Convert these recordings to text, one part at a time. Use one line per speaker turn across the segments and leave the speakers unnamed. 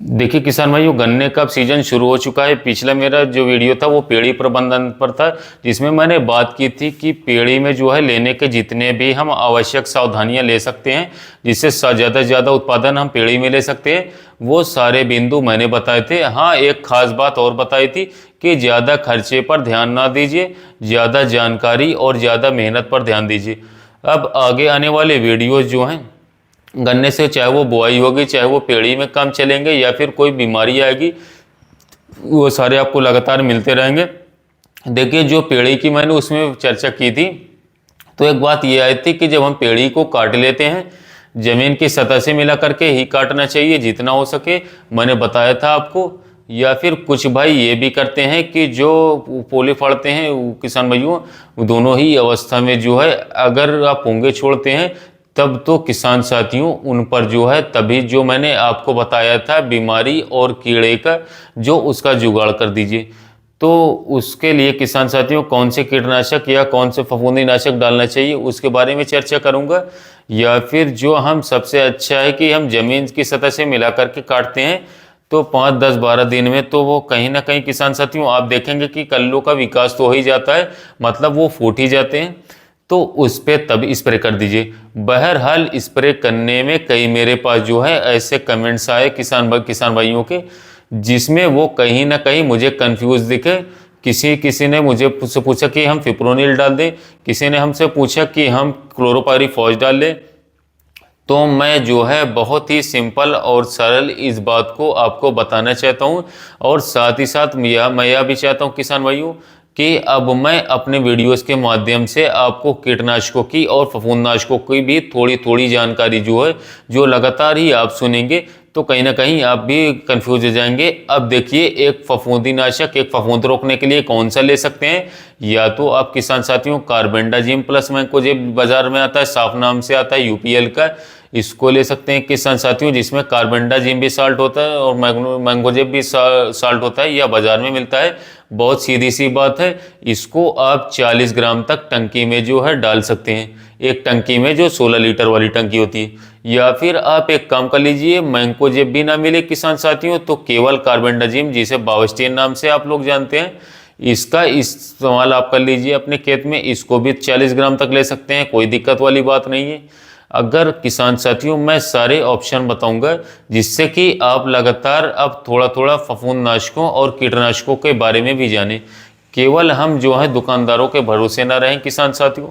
देखिए किसान भाइयों, गन्ने का सीजन शुरू हो चुका है। पिछला मेरा जो वीडियो था वो पेड़ी प्रबंधन पर था, जिसमें मैंने बात की थी कि पेड़ी में जो है लेने के जितने भी हम आवश्यक सावधानियां ले सकते हैं जिससे ज़्यादा से ज़्यादा उत्पादन हम पेड़ी में ले सकते हैं, वो सारे बिंदु मैंने बताए थे। हाँ, एक खास बात और बताई थी कि ज़्यादा खर्चे पर ध्यान ना दीजिए, ज़्यादा जानकारी और ज़्यादा मेहनत पर ध्यान दीजिए। अब आगे आने वाले वीडियोज़ जो हैं गन्ने से, चाहे वो बुआई होगी चाहे वो पेड़ी में काम चलेंगे या फिर कोई बीमारी आएगी, वो सारे आपको लगातार मिलते रहेंगे। देखिए, जो पेड़ी की मैंने उसमें चर्चा की थी, तो एक बात ये आई थी कि जब हम पेड़ी को काट लेते हैं, ज़मीन की सतह से मिला करके ही काटना चाहिए जितना हो सके, मैंने बताया था आपको। या फिर कुछ भाई ये भी करते हैं कि जो पोले फाड़ते हैं, किसान भाइयों, दोनों ही अवस्था में जो है अगर आप पोंगे छोड़ते हैं तब तो किसान साथियों उन पर जो है तभी जो मैंने आपको बताया था बीमारी और कीड़े का, जो उसका जुगाड़ कर दीजिए। तो उसके लिए किसान साथियों कौन से कीटनाशक या कौन से फफूंदी नाशक डालना चाहिए उसके बारे में चर्चा करूंगा। या फिर जो हम सबसे अच्छा है कि हम जमीन की सतह से मिला करके काटते हैं, तो 5, 10, 12 दिन में तो वो कहीं ना कहीं किसान साथियों आप देखेंगे कि कल्लों का विकास तो हो ही जाता है, मतलब वो फूट ही जाते हैं। तो उस पर तब स्प्रे कर दीजिए। बहरहाल स्प्रे करने में कई मेरे पास जो है ऐसे कमेंट्स आए किसान भाइयों के, जिसमें वो कहीं ना कहीं मुझे कंफ्यूज दिखे। किसी ने मुझे पूछा कि हम फिप्रोनिल डाल दें, किसी ने हमसे पूछा कि हम क्लोरोपाइरीफॉस डाल लें। तो मैं जो है बहुत ही सिंपल और सरल इस बात को आपको बताना चाहता हूँ, और साथ ही साथ मैं यह भी चाहता हूँ किसान भाइयों कि अब मैं अपने वीडियोस के माध्यम से आपको कीटनाशकों की और फफूंदनाशकों की भी थोड़ी थोड़ी जानकारी जो है, जो लगातार ही आप सुनेंगे तो कहीं ना कहीं आप भी कंफ्यूज हो जाएंगे। अब देखिए, एक फफूंदी नाशक, एक फफूंद रोकने के लिए कौन सा ले सकते हैं? या तो आप किसान साथियों कार्बेंडाजिम प्लस मैंकोजेब बाजार में आता है, साफ नाम से आता है यूपीएल का, इसको ले सकते हैं किसान साथियों, जिसमें कार्बेंडाजिम भी साल्ट होता है और मैंगोजेब भी साल्ट होता है, या बाजार में मिलता है। बहुत सीधी सी बात है, इसको आप 40 ग्राम तक टंकी में जो है डाल सकते हैं, एक टंकी में जो 16 लीटर वाली टंकी होती है। या फिर आप एक काम कर लीजिए, मैंकोजेब भी ना मिले किसान साथियों तो केवल कार्बेंडाजिम, जिसे बावस्टीन नाम से आप लोग जानते हैं, इसका इस्तेमाल आप कर लीजिए अपने खेत में। इसको भी 40 ग्राम तक ले सकते हैं, कोई दिक्कत वाली बात नहीं है। अगर किसान साथियों मैं सारे ऑप्शन बताऊंगा जिससे कि आप लगातार अब थोड़ा थोड़ा फफूंदनाशकों और कीटनाशकों के बारे में भी जानें, केवल हम जो है दुकानदारों के भरोसे ना रहें किसान साथियों।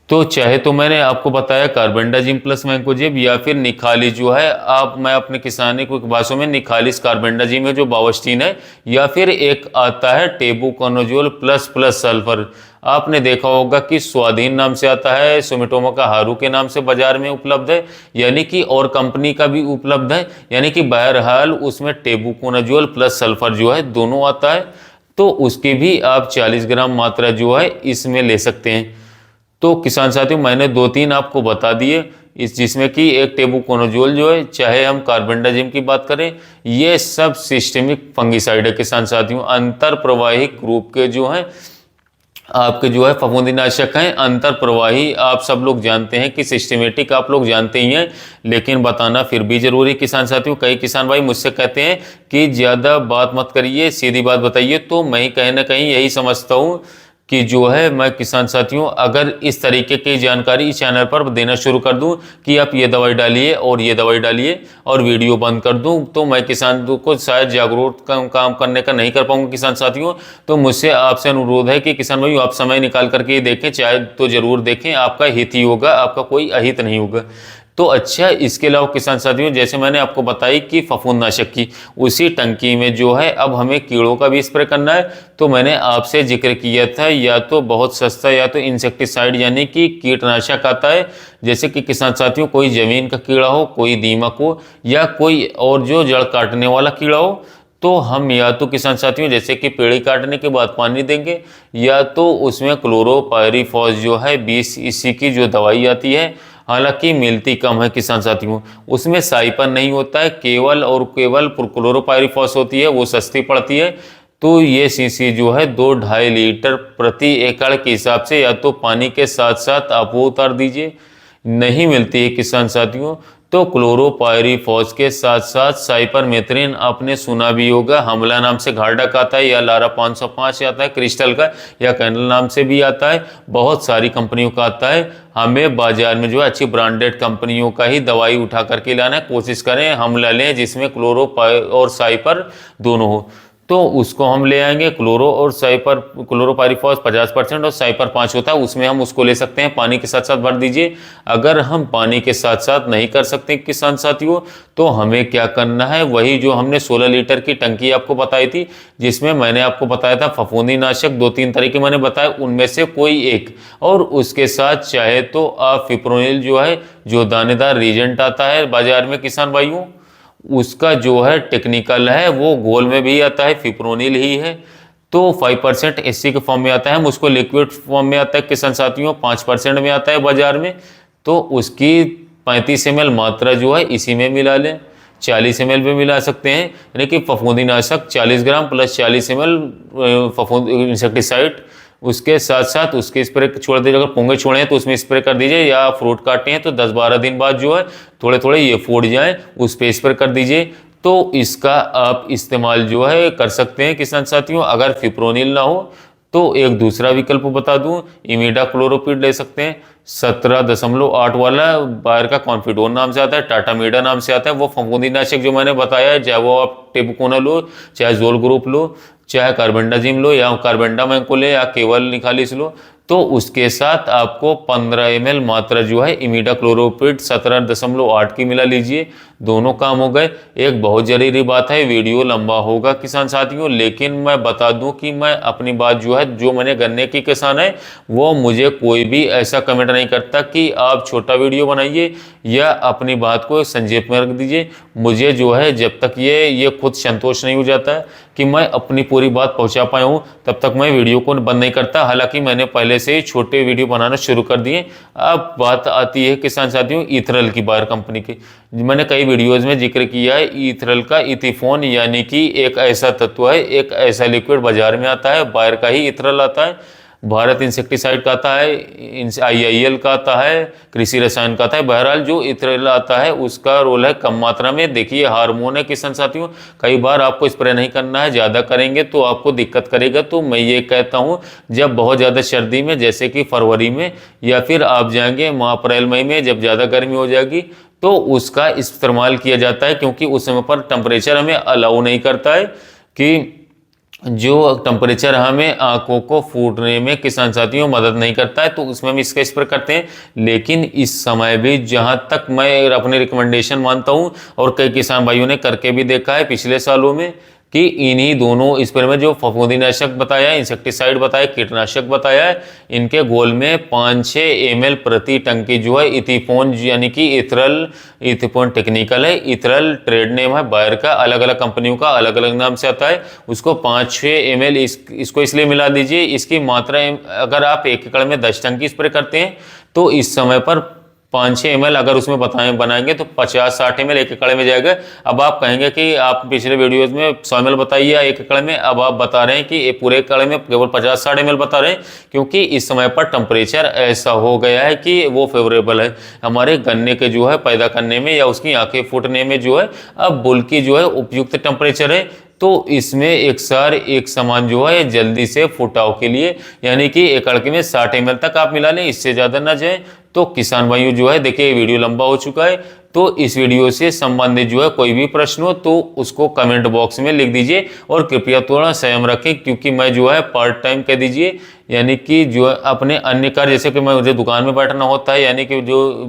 तो चाहे तो मैंने आपको बताया कार्बेंडाजिम प्लस मैंकोजेब, या फिर निखाली जो है, आप मैं अपने किसानी को भाषा में निखालिस कार्बेंडाजिम है जो बावस्टीन है, या फिर एक आता है टेबुकोनोजोल प्लस प्लस सल्फर। आपने देखा होगा कि स्वाधीन नाम से आता है, सुमिटोमो का हारू के नाम से बाजार में उपलब्ध है, यानी कि और कंपनी का भी उपलब्ध है, यानी कि बहरहाल उसमें टेबुकोनोजोल प्लस सल्फर जो है दोनों आता है। तो उसकी भी आप 40 ग्राम मात्रा जो है इसमें ले सकते हैं। तो किसान साथियों मैंने 2-3 आपको बता दिए, इस जिसमें कि एक टेबुकोनोजोल जो है, चाहे हम कार्बेंडाजिम की बात करें, ये सब सिस्टेमिक फंगिसाइड है किसान साथियों, अंतर प्रवाहिक रूप के जो हैं आपके जो है फफूंदीनाशक हैं। अंतर प्रवाही आप सब लोग जानते हैं कि सिस्टमेटिक आप लोग जानते ही हैं, लेकिन बताना फिर भी जरूरी किसान साथियों। कई किसान भाई मुझसे कहते हैं कि ज़्यादा बात मत करिए, सीधी बात बताइए, तो मैं कहीं ना कहीं यही समझता हूँ कि जो है मैं किसान साथियों अगर इस तरीके की जानकारी इस चैनल पर देना शुरू कर दूं कि आप ये दवाई डालिए और ये दवाई डालिए और वीडियो बंद कर दूं, तो मैं किसान को शायद जागरूक काम करने का नहीं कर पाऊंगा किसान साथियों। तो मुझसे आपसे अनुरोध है कि किसान भाई आप समय निकाल करके देखें, चाहे तो जरूर देखें, आपका हित ही होगा, आपका कोई अहित नहीं होगा। तो अच्छा, इसके अलावा किसान साथियों जैसे मैंने आपको बताई कि फफूंदनाशक की उसी टंकी में जो है अब हमें कीड़ों का भी स्प्रे करना है, तो मैंने आपसे जिक्र किया था या तो बहुत सस्ता या तो इंसेक्टिसाइड यानी कि कीटनाशक आता है, जैसे कि किसान साथियों कोई जमीन का कीड़ा हो, कोई दीमक हो, या कोई और जो जड़ काटने वाला कीड़ा हो, तो हम या तो किसान साथियों जैसे कि पेड़ी काटने के बाद पानी देंगे, या तो उसमें क्लोरोपाइरीफॉस जो है 20 इसी की जो दवाई आती है, हालांकि मिलती कम है किसान साथियों, उसमें साइपन नहीं होता है, केवल और केवल क्लोरोपाइरीफॉस होती है, वो सस्ती पड़ती है। तो ये सीसी जो है 2-2.5 लीटर प्रति एकड़ के हिसाब से या तो पानी के साथ साथ आप वो उतार दीजिए। नहीं मिलती है किसान साथियों तो क्लोरोपाइरीफॉस के साथ साथ साइपरमेथ्रिन आपने सुना भी होगा, हमला नाम से घातक आता है, या लारा 505 आता है क्रिस्टल का, या कैनल नाम से भी आता है, बहुत सारी कंपनियों का आता है। हमें बाजार में जो है अच्छी ब्रांडेड कंपनियों का ही दवाई उठा करके लाना है। कोशिश करें हमला लें जिसमें क्लोरो और साइपर दोनों हो, तो उसको हम ले आएंगे। क्लोरोपाइरीफॉस 50% और साइपर 5 होता है, उसमें हम उसको ले सकते हैं। पानी के साथ साथ भर दीजिए। अगर हम पानी के साथ साथ नहीं कर सकते किसान साथियों, तो हमें क्या करना है, वही जो हमने 16 लीटर की टंकी आपको बताई थी, जिसमें मैंने आपको बताया था फफूंदी नाशक 2-3 तरीके मैंने बताए, उनमें से कोई एक, और उसके साथ चाहे तो आप फिप्रोनिल जो है, जो दानेदार रीजेंट आता है बाजार में किसान भाइयों, उसका जो है टेक्निकल है, वो घोल में भी आता है, फिप्रोनिल ही है, तो 5% एससी के फॉर्म में आता है। हम उसको लिक्विड फॉर्म में आता है किसान साथियों, 5% में आता है बाजार में, तो उसकी 35 ml मात्रा जो है इसी में मिला लें। 40 ml भी मिला सकते हैं, यानी कि फफूंदीनाशक 40 ग्राम प्लस 40 ml फफूंद इंसेक्टिसाइड, उसके साथ साथ उसके स्प्रे छोड़ दीजिए। अगर पोंगे छोड़े हैं तो उसमें स्प्रे कर दीजिए, या फ्रूट काटे हैं तो 10-12 दिन बाद जो है थोड़े थोड़े ये फूट जाए, उस पे स्प्रे कर दीजिए। तो इसका आप इस्तेमाल जो है कर सकते हैं किसान साथियों। अगर फिप्रोनिल ना हो तो एक दूसरा विकल्प बता दूं, इमिडाक्लोरोपिड ले सकते हैं। 17.8 वाला बायर का कॉन्फिडोन नाम से आता है, टाटामीडा नाम से आता है। वो फफूंदीनाशक जो मैंने बताया है, चाहे वो आप टेबुकोना लो, चाहे जोल ग्रुप लो, चाहे कार्बेंडाजिम लो, या कार्बेंडामैम को ले, या केवल निखालिस लो, तो उसके साथ आपको 15 ml मात्रा जो है इमिडाक्लोरोपिड 17.8 की मिला लीजिए। दोनों काम हो गए। एक बहुत जरूरी बात है, वीडियो लंबा होगा किसान साथियों, लेकिन मैं बता दूं कि मैं अपनी बात जो है, जो मैंने गन्ने की किसान है, वो मुझे कोई भी ऐसा कमेंट नहीं करता कि आप छोटा वीडियो बनाइए या अपनी बात को संक्षेप में रख दीजिए। मुझे जो है जब तक ये खुद संतोष नहीं हो जाता है कि मैं अपनी पूरी बात पहुंचा पाया हूं, तब तक मैं वीडियो को बंद नहीं करता। हालांकि मैंने पहले से ही छोटे वीडियो बनाना शुरू कर दिए। अब बात आती है किसान साथियों ईथरल की, बायर कंपनी की। मैंने कई वीडियोज में जिक्र किया है ईथरल का। इथिफोन यानी कि एक ऐसा तत्व है, एक ऐसा लिक्विड बाजार में आता है, बायर का ही ईथरल आता है, भारत इंसेक्टिसाइड का आता है, IIL का आता है, कृषि रसायन का आता है। बहरहाल जो इथरल आता है उसका रोल है कम मात्रा में। देखिए हार्मोन है किसान साथियों, कई बार आपको स्प्रे नहीं करना है, ज़्यादा करेंगे तो आपको दिक्कत करेगा। तो मैं ये कहता हूँ, जब बहुत ज़्यादा सर्दी में, जैसे कि फरवरी में, या फिर आप जाएंगे अप्रैल मई में, जब ज़्यादा गर्मी हो जाएगी, तो उसका इस्तेमाल किया जाता है, क्योंकि उस समय पर टेम्परेचर हमें अलाउ नहीं करता है कि जो टेम्परेचर हमें आंखों को फूटने में किसान साथियों मदद नहीं करता है, तो उसमें हम इसका स्प्रे करते हैं। लेकिन इस समय भी जहां तक मैं अपनी रिकमेंडेशन मानता हूं, और कई किसान भाइयों ने करके भी देखा है पिछले सालों में, कि इन्हीं दोनों स्प्रे में जो फफूंदीनाशक बताया, इंसेक्टिसाइड बताया, कीटनाशक बताया है, इनके घोल में 5-6 ml प्रति टंकी जो है इथिफोन, यानी कि इथिफोन टेक्निकल है, इथरल ट्रेड नेम है बायर का, अलग अलग कंपनियों का अलग अलग नाम से आता है। उसको 5-6 ml इसको इसलिए मिला दीजिए। इसकी मात्रा अगर आप 1 एकड़ में 10 टंकी स्प्रे करते हैं, तो इस समय पर 5-6 ml अगर उसमें बनाएंगे तो 50-60 ml 1 एकड़ में जाएगा। अब आप कहेंगे कि आप पिछले वीडियोस में 100 ml बताइए 1 एकड़ में, अब आप बता रहे हैं कि पूरे एकड़ में केवल 50-60 ml बता रहे हैं, क्योंकि इस समय पर टेम्परेचर ऐसा हो गया है कि वो फेवरेबल है हमारे गन्ने के जो है पैदा करने में, या उसकी आंखें फूटने में जो है अब बुल्की जो है उपयुक्त टेम्परेचर है। तो इसमें एक सार एक समान जो है जल्दी से फुटाव के लिए, यानी कि एकड़ के में 60 ml तक आप मिला लें, इससे ज़्यादा ना जाए। तो किसान भाइयों जो है देखिए वीडियो लंबा हो चुका है, तो इस वीडियो से संबंधित जो है कोई भी प्रश्न हो तो उसको कमेंट बॉक्स में लिख दीजिए, और कृपया थोड़ा संयम रखें, क्योंकि मैं जो है पार्ट टाइम कह दीजिए, यानी कि जो अपने अन्य कार्य, जैसे कि मुझे दुकान में बैठना होता है, यानी कि जो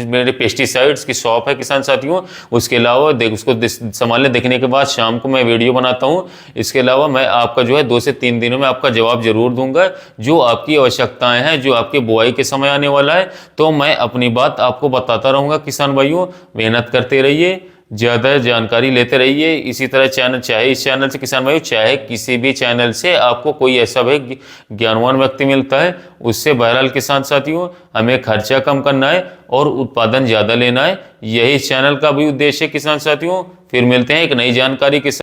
मेरे पेस्टिसाइड्स की शॉप है किसान साथियों, उसके अलावा उसको संभालने देखने के बाद शाम को मैं वीडियो बनाता हूँ। इसके अलावा मैं आपका जो है 2 से 3 दिनों में आपका जवाब जरूर दूंगा, जो आपकी आवश्यकताएं हैं, जो आपकी बुआई के समय आने वाला है। तो मैं अपनी बात आपको बताता रहूँगा किसान भाइयों, मेहनत करते रहिए, ज़्यादा जानकारी लेते रहिए। इसी तरह चैनल, चाहे इस चैनल से किसान भाइयों, चाहे किसी भी चैनल से आपको कोई ऐसा भी ज्ञानवान व्यक्ति मिलता है, उससे बहरहाल किसान साथियों हमें खर्चा कम करना है और उत्पादन ज़्यादा लेना है। यही इस चैनल का भी उद्देश्य है किसान साथियों। फिर मिलते हैं एक नई जानकारी के साथ।